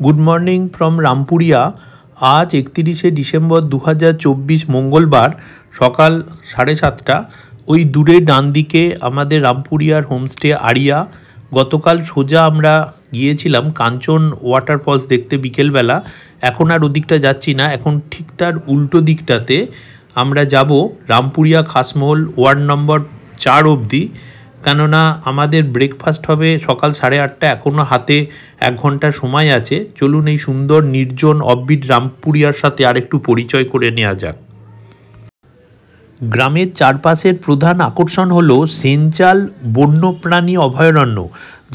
Good morning from Rampuria. आज 31 December 2024 मंगलवार सकाल 7:30। ওই দূরে ডান দিকে আমাদের রামপুরিয়ার হোমস্টে আরিয়া। গতকাল সোজা আমরা গিয়েছিলাম কাঞ্চন ওয়াটারফলস দেখতে বিকেলবেলা। এখন আর ওদিকটা যাচ্ছি না, এখন ঠিক তার উল্টো দিকটাতে আমরা যাব রামপুরিয়া খাসমহল ওয়ার্ড নম্বর 4 অবধি। কেননা আমাদের ব্রেকফাস্ট হবে সকাল 8:30, এখনও হাতে 1 ঘন্টা সময় আছে। চলুন এই সুন্দর নির্জন অফবিট রামপুরিয়ার সাথে আরেকটু পরিচয় করে নেওয়া যাক। গ্রামের চারপাশের প্রধান আকর্ষণ হল সেঞ্চাল বন্যপ্রাণী অভয়ারণ্য,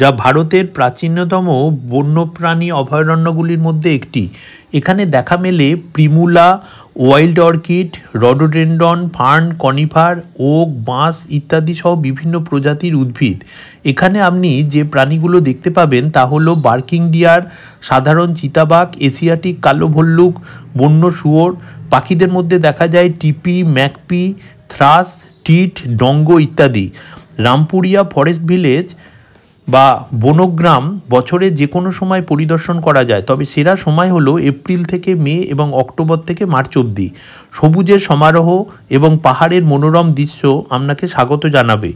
যা ভারতের প্রাচীনতম বন্যপ্রাণী অভয়ারণ্যগুলির মধ্যে একটি। এখানে দেখা মেলে primula, wild orchid, rhododendron, fern, conifer, oak, বাঁশ ইত্যাদি সহ বিভিন্ন প্রজাতির উদ্ভিদ। এখানে আপনি যে প্রাণীগুলো দেখতে পাবেন তা হলো বার্কিং ডিয়ার, সাধারণ চিতাবাঘ, এশিয়াটিক কালো ভল্লুক, বন্য শুয়োর। পাখিদের মধ্যে দেখা যায় টিপি, ম্যাকপি, থ্রাস, টিট, ডঙ্গ ইত্যাদি। রামপুরিয়া ফরেস্ট ভিলেজ বা বনগ্রাম বছরে যে কোনো সময় পরিদর্শন করা যায়, তবে সেরা সময় হলো এপ্রিল থেকে মে এবং অক্টোবর থেকে মার্চ অবধি। সবুজের সমারোহ এবং পাহাড়ের মনোরম দৃশ্য আপনাকে স্বাগত জানাবে।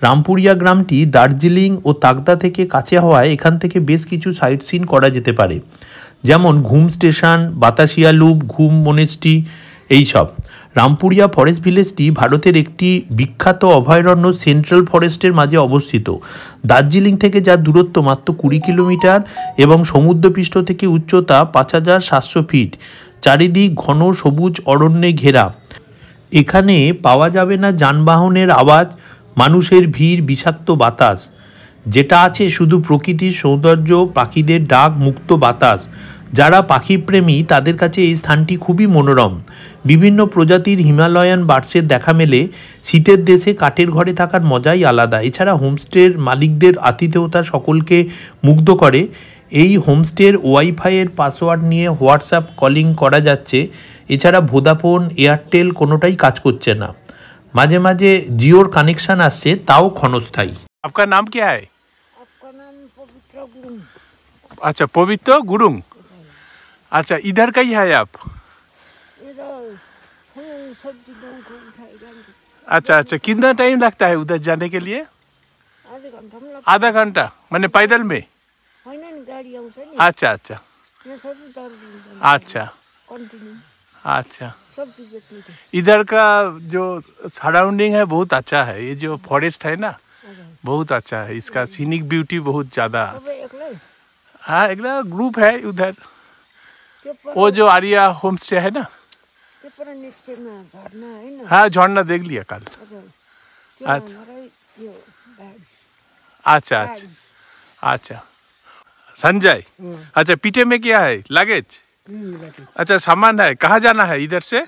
রামপুরিয়া গ্রামটি দার্জিলিং ও তাকদা থেকে কাছে হওয়ায় এখান থেকে বেশ কিছু সাইট সিন করা যেতে পারে, যেমন ঘুম স্টেশন, বাতাসিয়া লুপ, ঘুম মনেস্ট্রি এইসব। রামপুরিয়া ফরেস্ট ভিলেজটি ভারতের একটি বিখ্যাত অভয়ারণ্য সেন্ট্রাল ফরেস্টের মাঝে অবস্থিত। দার্জিলিং থেকে যার দূরত্ব মাত্র 20 কিলোমিটার এবং সমুদ্রপৃষ্ঠ থেকে উচ্চতা 5700 ফিট। চারিদিক ঘন সবুজ অরণ্যে ঘেরা। এখানে পাওয়া যাবে না যানবাহনের আওয়াজ, মানুষের ভিড়, বিষাক্ত বাতাস। যেটা আছে শুধু প্রকৃতির সৌন্দর্য, পাখিদের ডাক, মুক্ত বাতাস। যারা পাখিপ্রেমী তাদের কাছে এই স্থানটি খুবই মনোরম। বিভিন্ন প্রজাতির হিমালয়ান বার্ডসের দেখা মেলে। শীতের দেশে কাঠের ঘরে থাকার মজাই আলাদা। এছাড়া হোমস্টের মালিকদের আতিথেয়তা সকলকে মুগ্ধ করে। এই হোমস্টের ওয়াইফাইয়ের পাসওয়ার্ড নিয়ে হোয়াটসঅ্যাপ কলিং করা যাচ্ছে। এছাড়া ভোদাফোন, এয়ারটেল কোনোটাই কাজ করছে না। মাঝে মাঝে জিওর কানেকশান আসছে, তাও ক্ষণস্থায়ী। आपका नाम क्या है? आपका नाम पवित्र गुरुंग। अच्छा, पवित्र गुरुंग। अच्छा, इधर का ही है आप? अच्छा अच्छा, कितना टाइम लगता है उधर जाने के लिए? आधा घंटा मैंने पैदल में? अच्छा अच्छा अच्छा अच्छा। इधर का जो सराउंडिंग है बहुत अच्छा है। ये जो फॉरेस्ट है ना बहुत अच्छा है, इसका सीनिक ब्यूटी बहुत ज़्यादा। हाँ, एक ग्रुप है उधर, वो जो आर्या होम स्टे है ना। हाँ, झरना देख लिया कल। अच्छा अच्छा अच्छा। संजय, अच्छा पीठे में क्या है? लगेज? अच्छा, सामान है। कहाँ जाना है इधर से?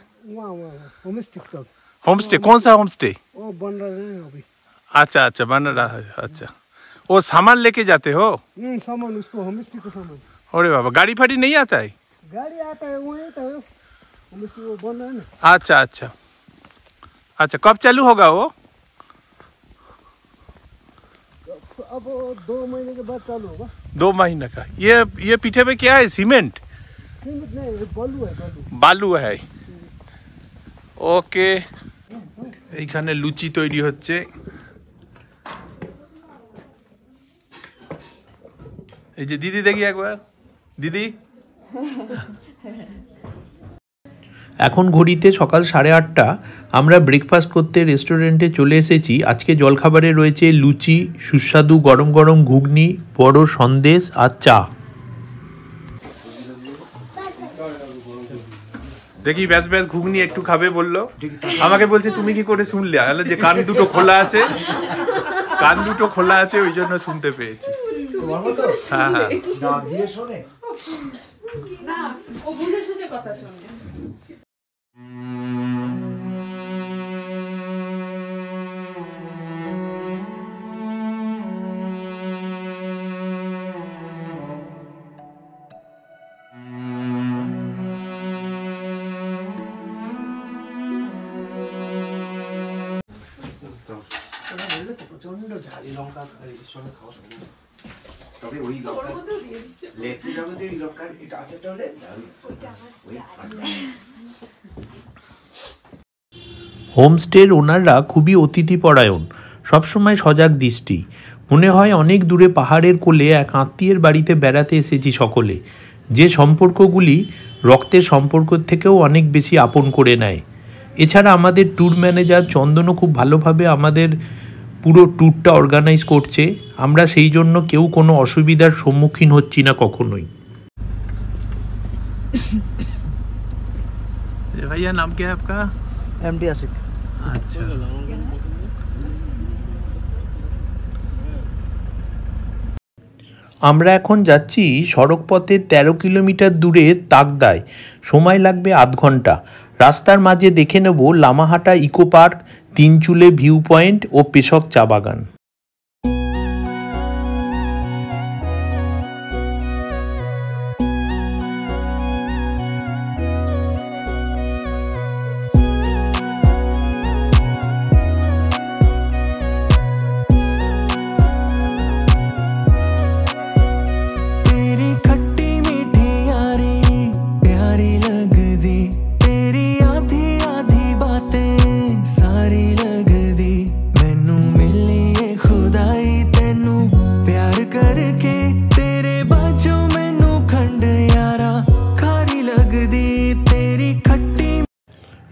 Home stay. कौन सा होम स्टे? अच्छा अच्छा, बन रहा है। अच्छा, वो सामान लेके जाते हो? सामान उसको होम स्टे को सामान। अरे बाबा, गाड़ी फाड़ी नहीं आता है? गाड़ी आता है, वहीं आता है, होम स्टे वो बन रहा है ना। अच्छा अच्छा अच्छा। कब चालू होगा वो? अब 2 महीने के बाद चालू होगा। 2 महीने का। ये पीठे में क्या है? सीमेंट? सीमेंट नहीं, बालू है। বালু है। ওকে, এইখানে লুচি তৈরি হচ্ছে। এই যে দিদি, দেখি একবার দিদি। এখন ঘড়িতে সকাল 8:30। আমরা ব্রেকফাস্ট করতে রেস্টুরেন্টে চলে এসেছি। আজকে জলখাবারে রয়েছে লুচি, সুস্বাদু গরম গরম ঘুগনি, বড় সন্দেশ আর চা। দেখি ব্যাস ব্যাস ঘুগনি একটু খাবে বললো। আমাকে বলছে তুমি কি করে শুনলে? আলো যে কান দুটো খোলা আছে, কান দুটো খোলা আছে, ওই জন্য শুনতে পেয়েছি। হ্যাঁ হ্যাঁ, না ও বুঝে শুনে কথা শোনে। প্রচন্ড ঝালি লঙ্কা সঙ্গে খাওয়া সম্ভব। তবে ওই লকার লেফট যাবে ওই লকার এটা আছে তাহলে হোমস্টের ওনাররা খুবই অতিথিপরায়ণ, সবসময় সজাগ দৃষ্টি। মনে হয় অনেক দূরে পাহাড়ের কোলে এক আত্মীয়ের বাড়িতে বেড়াতে এসেছি সকলে, যে সম্পর্কগুলি রক্তের সম্পর্ক থেকেও অনেক বেশি আপন করে নেয়। এছাড়া আমাদের ট্যুর ম্যানেজার চন্দনও খুব ভালোভাবে আমাদের পুরো ট্যুরটা অর্গানাইজ করছে। আমরা সেই জন্য কেউ কোনো অসুবিধার সম্মুখীন হচ্ছি না কখনোই। भैया नाम क्या है आपका? MD आशिक। अच्छा, আমরা এখন যাচ্ছি সড়কপথে 13 কিলোমিটার দূরে তাকদায়, সময় লাগবে আধ ঘন্টা। রাস্তার মাঝে দেখে নেব Lamahatta eco park, Tinchuley view point ও পেশক চা বাগান।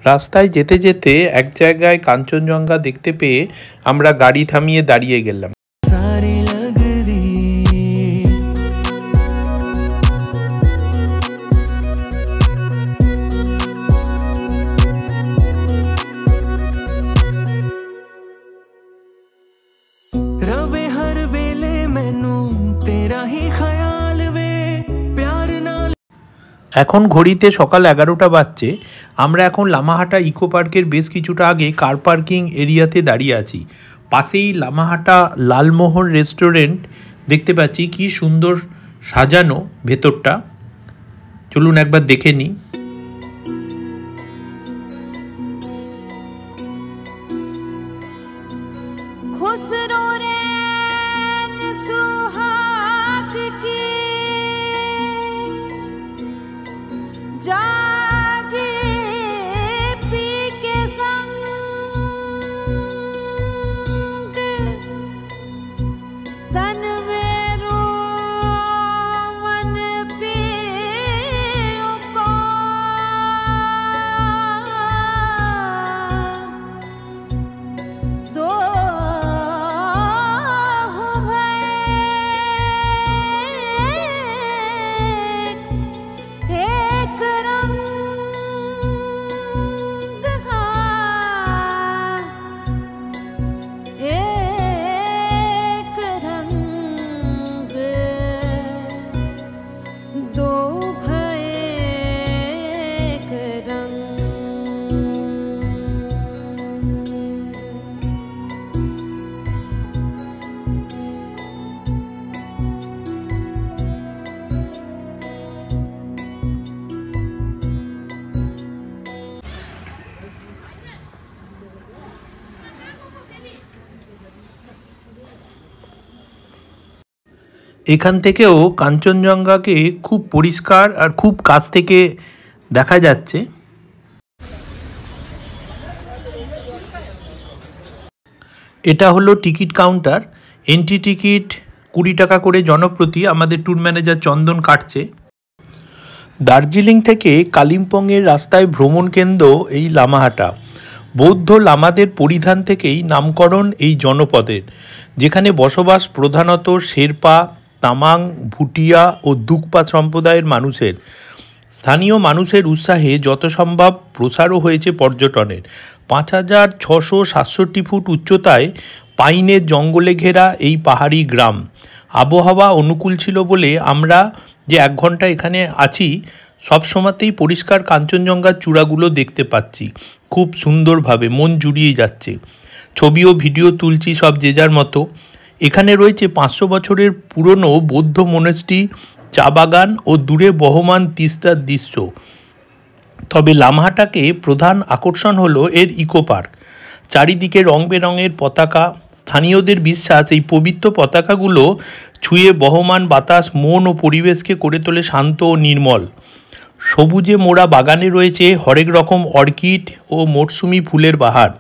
রাস্তায় যেতে যেতে এক জায়গায় কাঞ্চনজঙ্ঘা দেখতে পেয়ে আমরা গাড়ি থামিয়ে দাঁড়িয়ে গেলাম। এখন ঘড়িতে সকাল 11টা বাজছে। আমরা এখন লামাহাটা ইকো পার্কের বেশ কিছুটা আগে কার পার্কিং এরিয়াতে দাঁড়িয়ে আছি। পাশেই লামাহাটা লালমোহন রেস্টুরেন্ট দেখতে পাচ্ছি, কি সুন্দর সাজানো ভেতরটা। চলুন একবার দেখে নিই। এখান থেকেও কাঞ্চনজঙ্ঘাকে খুব পরিষ্কার আর খুব কাছ থেকে দেখা যাচ্ছে। এটা হলো টিকিট কাউন্টার। এন্ট্রি টিকিট 20 টাকা করে জনপ্রতি আমাদের ট্যুর ম্যানেজার চন্দন কাটছে। দার্জিলিং থেকে কালিম্পংয়ের রাস্তায় ভ্রমণ কেন্দ্র এই লামাহাটা। বৌদ্ধ লামাদের পরিধান থেকেই নামকরণ এই জনপদের, যেখানে বসবাস প্রধানত শেরপা, তামাং, ভুটিয়া ও দুকপা সম্প্রদায়ের মানুষের। স্থানীয় মানুষের উৎসাহে যত সম্ভব প্রসারও হয়েছে পর্যটনের। 5667 ফুট উচ্চতায় পাইনের জঙ্গলে ঘেরা এই পাহাড়ি গ্রাম। আবহাওয়া অনুকূল ছিল বলে আমরা যে 1 ঘন্টা এখানে আছি, সবসময়তেই পরিষ্কার কাঞ্চনজঙ্ঘার চূড়াগুলো দেখতে পাচ্ছি খুব সুন্দরভাবে, মন জুড়িয়ে যাচ্ছে। ছবি ও ভিডিও তুলছি সব যে যার মতো। এখানে রয়েছে 500 বছরের পুরনো বৌদ্ধ মনেস্ট্রি, চা বাগান ও দূরে বহমান তিস্তার দৃশ্য। তবে লামাহাটাকে প্রধান আকর্ষণ হলো এর ইকো পার্ক। চারিদিকে রং বেরঙের পতাকা, স্থানীয়দের বিশ্বাস এই পবিত্র পতাকাগুলো ছুঁয়ে বহমান বাতাস মন ও পরিবেশকে করে তোলে শান্ত ও নির্মল। সবুজে মোড়া বাগানে রয়েছে হরেক রকম অর্কিড ও মরশুমি ফুলের বাহার।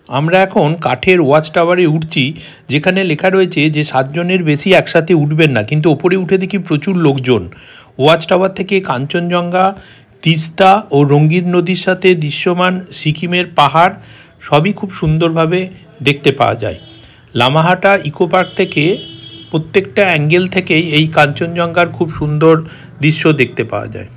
আমরা এখন কাঠের ওয়াচ টাওয়ারে উঠছি, যেখানে লেখা রয়েছে যে 7 জনের বেশি একসাথে উঠবেন না, কিন্তু ওপরে উঠে দেখি প্রচুর লোকজন। ওয়াচ টাওয়ার থেকে কাঞ্চনজঙ্ঘা, তিস্তা ও রঙ্গিত নদীর সাথে দৃশ্যমান সিকিমের পাহাড় সবই খুব সুন্দরভাবে দেখতে পাওয়া যায়। লামাহাটা ইকো পার্ক থেকে প্রত্যেকটা অ্যাঙ্গেল থেকেই এই কাঞ্চনজঙ্ঘার খুব সুন্দর দৃশ্য দেখতে পাওয়া যায়।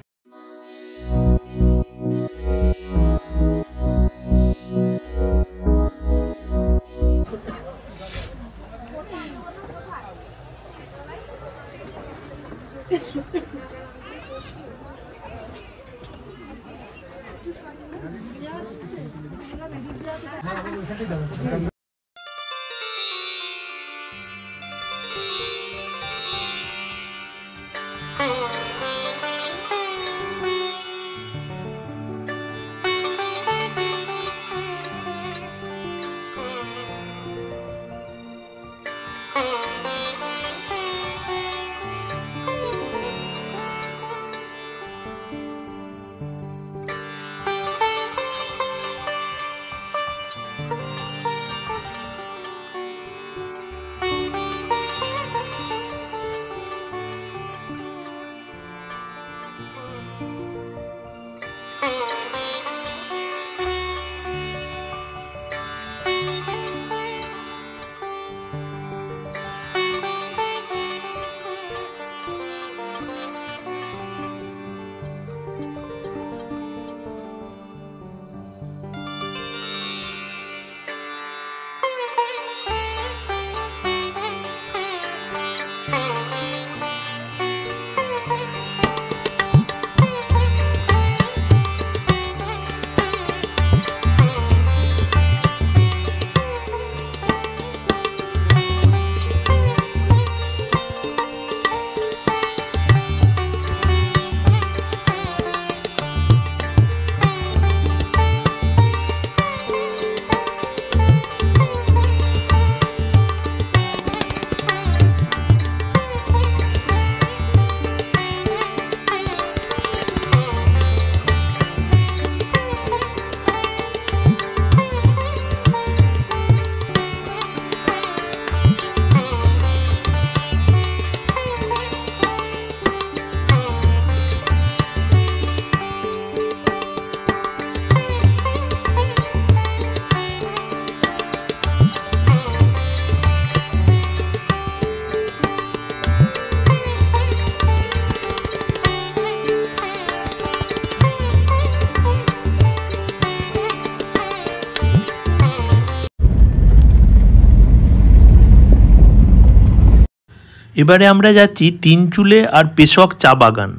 এবারে আমরা যাচ্ছি তিনচুলে আর পেশক চা বাগান।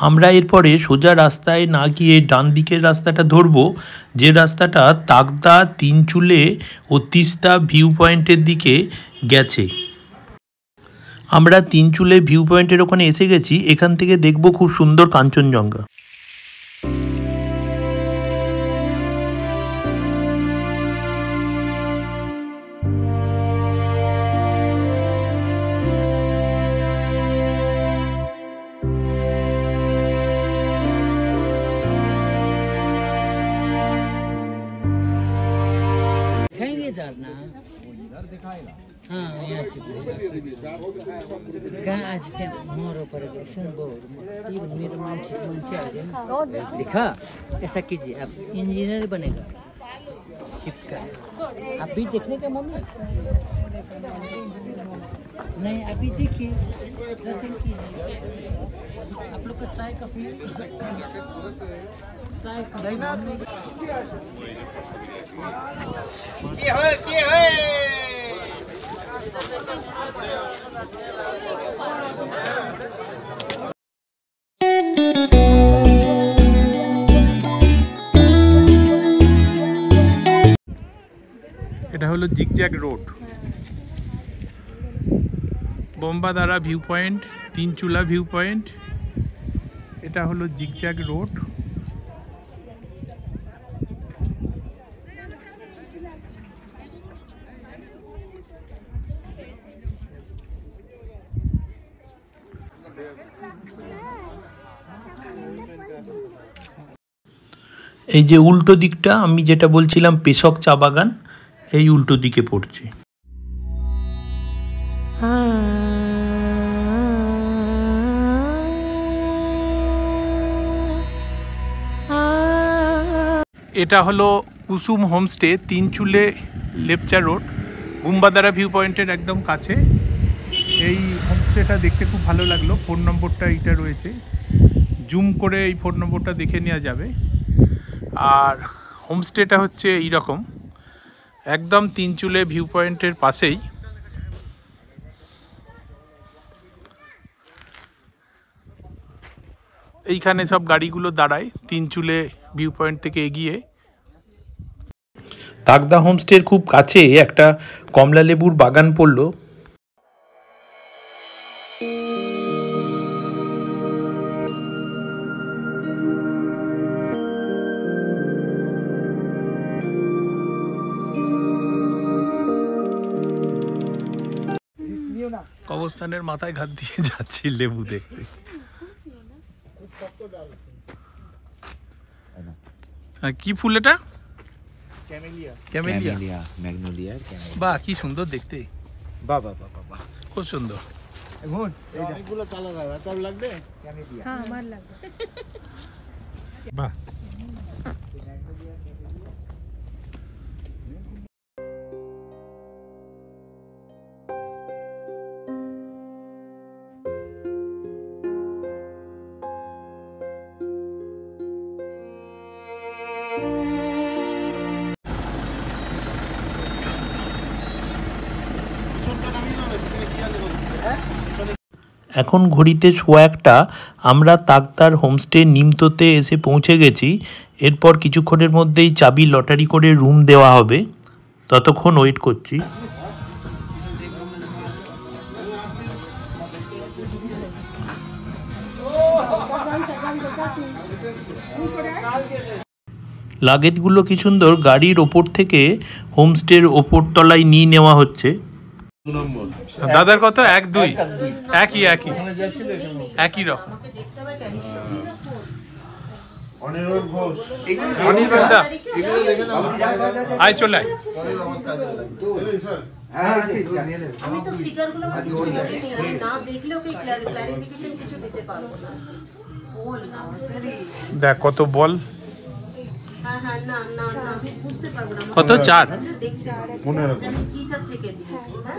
আমরা এরপরে সোজা রাস্তায় না গিয়ে ডান দিকের রাস্তাটা ধরবো, যে রাস্তাটা তাকদা, তিনচুলে ও তিস্তা ভিউ পয়েন্টের দিকে গেছে। আমরা তিনচুলে ভিউ পয়েন্টের ওখানে এসে গেছি। এখান থেকে দেখবো খুব সুন্দর কাঞ্চনজঙ্ঘা। हाँ यहाँ से कहाँ आज त्यहाँ मरो परेको एकछिन इवन मेरो मान्छे आइदिएन देखा ऐसा कीजिए आप इंजीनियर बनेगा शिप का आप भी देखने का मम्मी नहीं अभी देखिए आप लोग का चाय कॉफी चाय এটা হলো zigzag road, Bombadara view point, Tinchula view point. এটা হলো জিগজ্যাগ রোড। এই যে উল্টো দিকটা আমি যেটা বলছিলাম পেশক চা বাগান, এই উল্টো দিকে পড়ছে। এটা হলো Kusum homestay, Tinchuley Lepcha road, Bombadara view পয়েন্টের একদম কাছে। এই হোমস্টেটা দেখতে খুব ভালো লাগলো। ফোন নম্বরটা এইটা রয়েছে, জুম করে এই ফোন নম্বরটা দেখে নেওয়া যাবে। আর হোমস্টেটা হচ্ছে এইরকম, একদম তিনচুলে ভিউ পয়েন্টের পাশেই। এইখানে সব গাড়িগুলো দাঁড়ায় তিনচুলে ভিউ পয়েন্ট থেকে এগিয়ে। তাকদা হোমস্টের খুব কাছে একটা কমলালেবুর বাগান পড়লো। কবরস্থানের মাথায় ঘাট দিয়ে যাচ্ছি লেবু দেখতে। কি ফুল এটা? Camellia, magnolia. বাহ কি সুন্দর দেখতে, বাহ বাহ বাহ বাহ, খুব সুন্দর। অনেকগুলো কালার হয়, আপনার লাগবে? হ্যাঁ আমার লাগবে। বাহ এখন ঘড়িতে 1:15 আমরা তাকদার হোমস্টে নিমতোতে এসে পৌঁছে গেছি। এরপর কিছুক্ষণের মধ্যেই চাবি লটারি করে রুম দেওয়া হবে, ততক্ষণ ওয়েট করছি। লাগেজগুলো কি সুন্দর গাড়ির ওপর থেকে হোমস্টের ওপর তলায় নিয়ে নেওয়া হচ্ছে। দাদার কত? 1 2 একই রকম। অনির্বাণ দা আয় চলে আয়। আমি তো ফিগারগুলো না দেখলেও কি ক্লারিফিকেশন কিছু দিতে পারবো না। বল না দেখ কত বল, হ্যাঁ হ্যাঁ না না না বুঝতে পারবো না। কত? 4 দেখছি মনে রাখো আমি কিটা থেকে দিয়েছি। হ্যাঁ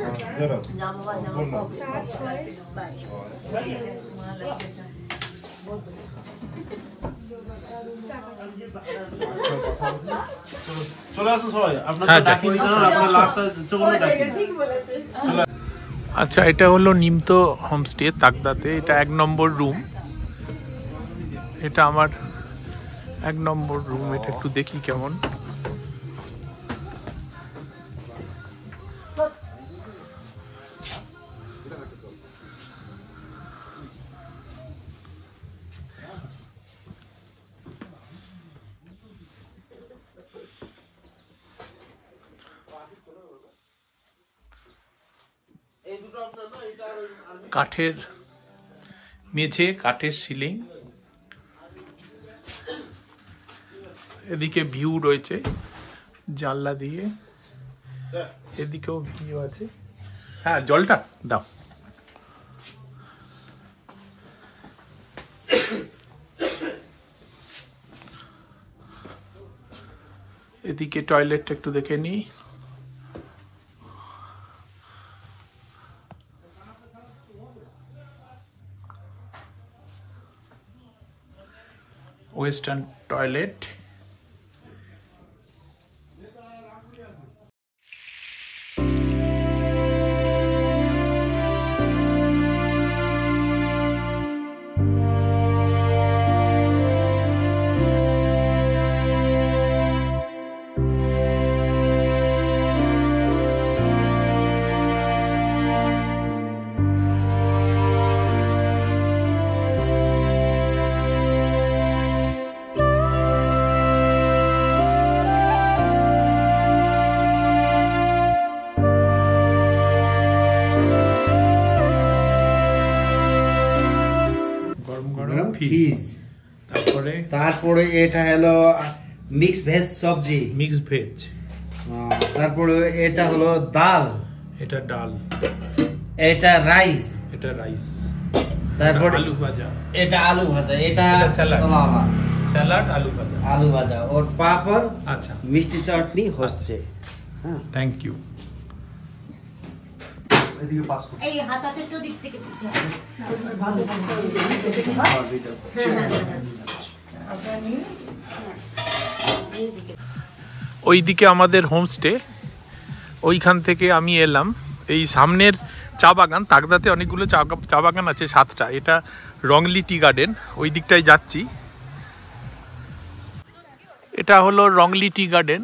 যাও বাবা যাও 4 6 বাই চলে আসুন সবাই, আপনারা ডাকিনি কারণ আপনারা লাস্টটা চলে ডাকিনি। ঠিক বলেছে। আচ্ছা এটা হলো নিমতো হোমস্টে তাকদাতে। এটা 1 নম্বর রুম, এটা আমার 1 নম্বর রুম। এটা একটু দেখি কেমন। কাঠের মেঝে, কাঠের সিলিং, এদিকে ভিউ রয়েছে জানলা দিয়ে। এদিকেও ভিডিও আছে। হ্যাঁ, জলটা দাও। এদিকে টয়লেটটা একটু দেখে নিই। Western toilet. ফিজ, তারপরে এটা হলো মিক্স ভেজ সবজি, মিক্স ভেজ। তারপরে এটা হলো ডাল, এটা ডাল, এটা রাইস, এটা রাইস, তারপরে আলু ভাজা, এটা আলু ভাজা, এটা স্যালাড, স্যালাড আলু ভাজা, আলু ভাজা ওর পাপড়, আচ্ছা মিষ্টি চাটনি হচ্ছে। হ্যাঁ, থ্যাংক ইউ। এদিকে পাস করো। এই হাতাতে তো দিক থেকে দিতে হবে। ওইদিকে আমাদের হোমস্টে, ওইখান থেকে আমি এলাম। এই সামনের চা বাগান, তাগদাতে অনেকগুলো চা বাগান আছে, 7টা। এটা রংলি টি গার্ডেন, ওই দিকটায় যাচ্ছি। এটা হলো রংলি টি গার্ডেন।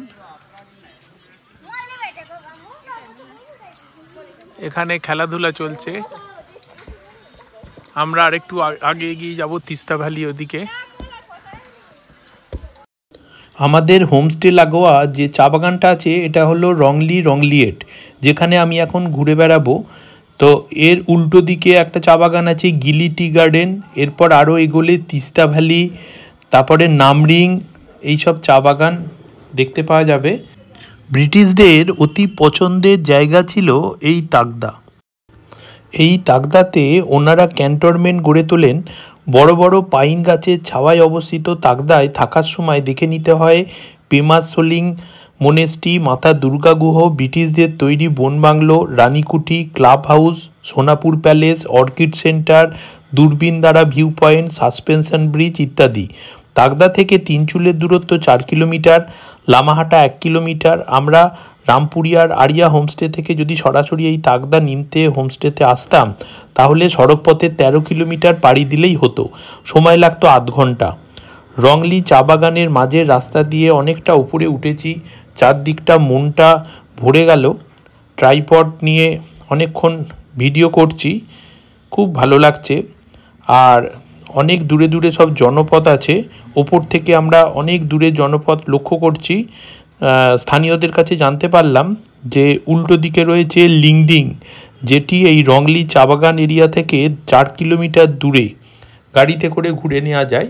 এখানে খেলাধুলা চলছে। আমরা আরেকটু আগে এগিয়ে যাব তিস্তা ভ্যালি ওদিকে। আমাদের হোমস্টে লাগোয়া যে চা বাগানটা আছে এটা হলো রংলিয়েট, যেখানে আমি এখন ঘুরে বেড়াবো। তো এর উল্টো দিকে একটা চা বাগান আছে গিলি টি গার্ডেন, এরপর আরও এগোলে তিস্তা ভ্যালি, তারপরে নামরিং, এইসব চা বাগান দেখতে পাওয়া যাবে। ব্রিটিশদের অতি পছন্দের জায়গা ছিল এই তাগদা। এই তাগদাতে ওনারা ক্যান্টনমেন্ট গড়ে তোলেন। বড় বড় পাইন গাছের ছাওয়ায় অবস্থিত তাগদায় থাকার সময় দেখে নিতে হয় পেমাসোলিং মনেস্ট্রি, মাতা দুর্গা গুহ, ব্রিটিশদের তৈরি বনবাংলো, Ranikuthi, club house, Sonapur palace, orchid centre, দূরবীন দ্বারা ভিউ পয়েন্ট, সাসপেনশন ব্রিজ ইত্যাদি। তাগদা থেকে তিনচুলের দূরত্ব 4 কিলোমিটার, লামাহাটা 1 কিলোমিটার। আমরা রামপুরিয়ার আরিয়া হোমস্টে থেকে যদি সরাসরি এই তাগদা নিমতে হোমস্টেতে আসতাম তাহলে সড়কপথে 13 কিলোমিটার পাড়ি দিলেই হতো, সময় লাগতো আধ ঘন্টা। রংলি চা বাগানের মাঝের রাস্তা দিয়ে অনেকটা উপরে উঠেছি, চারদিকটা মনটা ভরে গেল। ট্রাইপড নিয়ে অনেকক্ষণ ভিডিও করছি, খুব ভালো লাগছে। আর অনেক দূরে দূরে সব জনপদ আছে, ওপর থেকে আমরা অনেক দূরে জনপদ লক্ষ্য করছি। স্থানীয়দের কাছে জানতে পারলাম যে উল্টো দিকে রয়েছে লিংডিং, যেটি এই রংলি চা বাগান এরিয়া থেকে 4 কিলোমিটার দূরে, গাড়িতে করে ঘুরে নেওয়া যায়।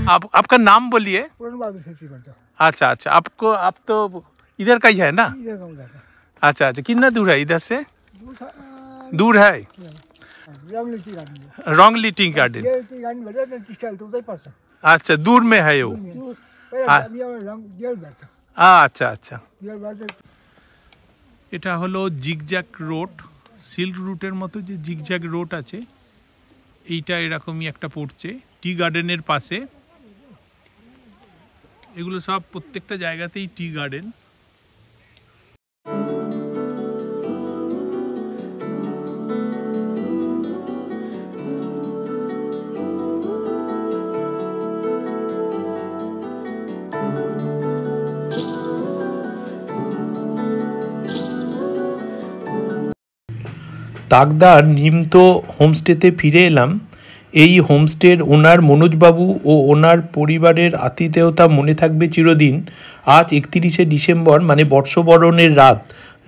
आपका नाम बोलिए। पूर्ण बहादुर सेठी भन्छ अच्छा अच्छा, आपको आप तो इधर का ही है ना? इधर गाउँ जान्छ अच्छा अच्छा, कितना दूर है इधर से? दूर है। Rangli tea garden Rongli tea garden. यो टी गार्डन भन्छ त टिस्टाइल त उतै पर्छ अच्छा, दूर में है वो। त्यो पहिला यो रङ गेल भन्छ আচ্ছা আচ্ছা, गेल भन्छ এটা হলো জিগজ্যাগ রোড, সিল্ক রুটের মতো যে জিগজ্যাগ রোড আছে এইটা এরকমই একটা পড়ছে টি গার্ডেনের পাশে। এগুলো সব প্রত্যেকটা জায়গাতেই টি গার্ডেন। তাকদার নিমতো হোমস্টেতে ফিরে এলাম। এই হোমস্টের ওনার মনোজবাবু ও ওনার পরিবারের আতিথেয়তা মনে থাকবে চিরদিন। আজ 31শে ডিসেম্বর মানে বর্ষবরণের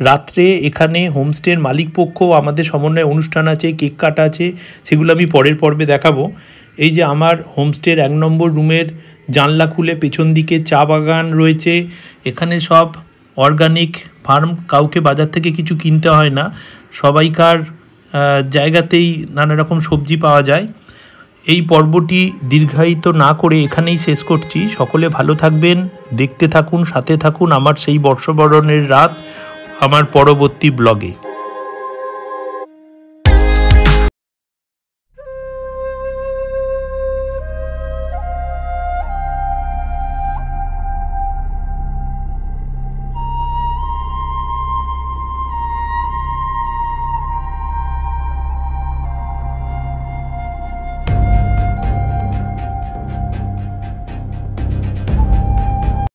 রাত্রে এখানে হোমস্টের মালিকপক্ষ আমাদের সমন্বয় অনুষ্ঠান আছে, কেক কাটা আছে, সেগুলো আমি পরের পর্বে দেখাবো। এই যে আমার হোমস্টের 1 নম্বর রুমের জানলা খুলে পেছন দিকে চা বাগান রয়েছে। এখানে সব অর্গানিক ফার্ম, কাউকে বাজার থেকে কিছু কিনতে হয় না, সবাইকার জায়গাতেই নানা রকম সবজি পাওয়া যায়। এই পর্বটি দীর্ঘায়িত না করে এখানেই শেষ করছি। সকলে ভালো থাকবেন, দেখতে থাকুন, সাথে থাকুন আমার সেই বর্ষবরণের রাত আমার পরবর্তী ব্লগে।